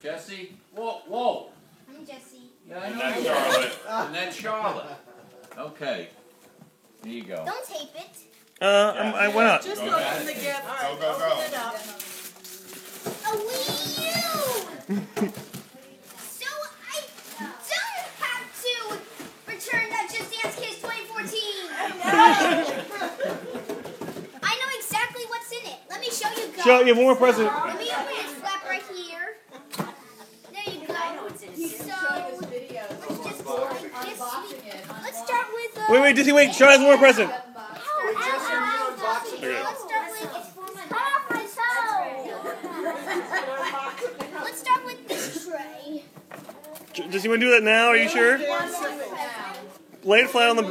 Jesse? Whoa. I'm Jesse. Yeah, I know. And that's Charlotte. Charlotte. And that's Charlotte. Okay. Here you go. Don't tape it. I went up. Just Go open ahead. the gift. Go, go, go. Open it up. A Wii U! So I don't have to return that Just Dance Kids 2014. I know exactly what's in it. Let me show you guys. Show you one more present. Let me open it. Flap right here. There you go. Let's start with. Wait, Disney, wait. Show us one more present. Let's start with this tray. Does you want to do that now? Are you sure? Lay it flat on the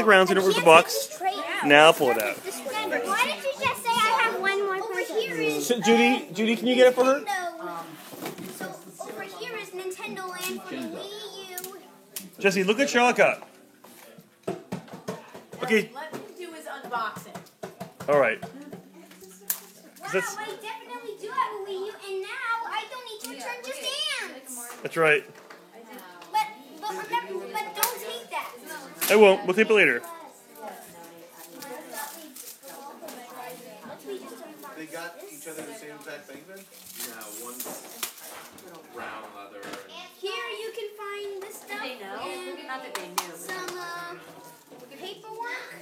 ground so you don't rip the box. Now pull it out. Why did you just say I have one more person? Judy, can you get it for her? So over here is Nintendo Land for the Wii U. Jesse, look at Charlotte got. Okay. Let him do his unboxing. All right. Wow, I definitely do have a Wii U, and now I don't need to return Just Dance. That's right. But remember, but don't take that. I won't. We'll tape it later. They got each other the same exact thing then? Yeah, one's brown leather. Here you can find this stuff. And Not that they knew. some paperwork,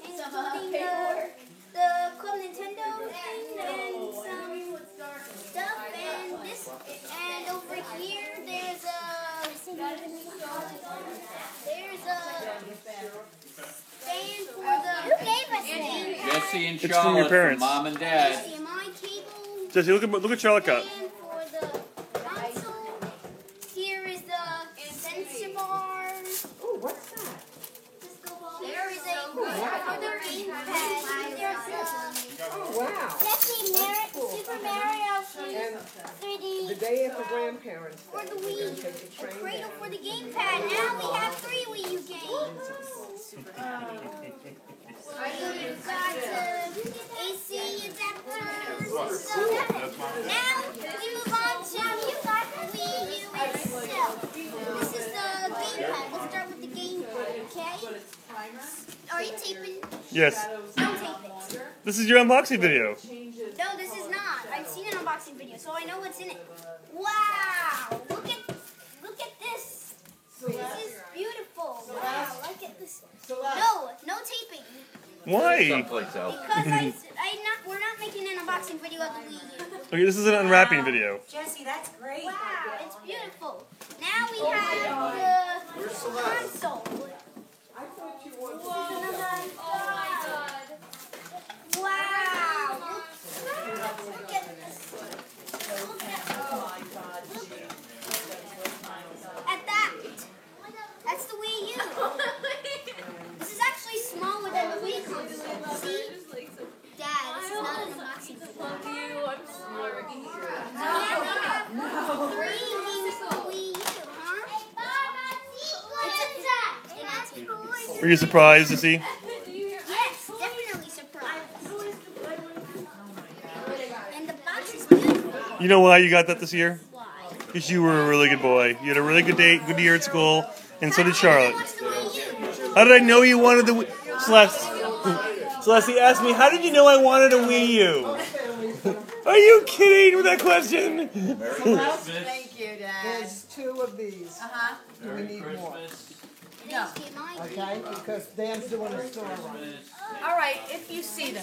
including the Club Nintendo thing and some stuff. And this, and over here there's a stand for the. Who gave us this? Jesse and It's from Charlotte your parents. Mom and Dad. HDMI cable. Jesse, look at Charlotte got. And for the console, here is the sensor bar. Ooh, what's that? There is a other gamepad. There's Oh, wow. Super Mario 3D The day of the grandparents, for the we're going to Wii. take the A train cradle down. for the gamepad. Now we have 3 Wii U games. We've got AC adapters. So now we move on to Wii U itself. This is the gamepad. Let's start with the gamepad, okay? Are you taping? Yes. Don't tape it. This is your unboxing video. No, this is not. I've seen an unboxing video, so I know what's in it. Wow! Look at this. This is beautiful. Wow! Look at this. No taping. Why? Someplace else. Because we're not making an unboxing video of the Wii U. Okay, this is an unwrapping video. Jesse, that's great. Wow! It's beautiful. Now we have the console. I thought you wanted Wow! Look at this. Look at that. That's the Wii U. This is actually smaller than the Wii console. See? Dad, this is not an unboxing video. No. 3 games for the Wii U, huh? Were you surprised to see? Yes, definitely surprised. And the box is beautiful. You know why you got that this year? Why? Because you were a really good boy. You had a really good year at school, and so did Charlotte. Watch the Wii U. How did I know you wanted the Wii? Celeste asked me, how did you know I wanted a Wii U? Are you kidding with that question? Thank you, Dad. There's 2 of these. Uh-huh. Do we need more? HDMI. Okay, because Dan's doing a store run. All right, if you see them.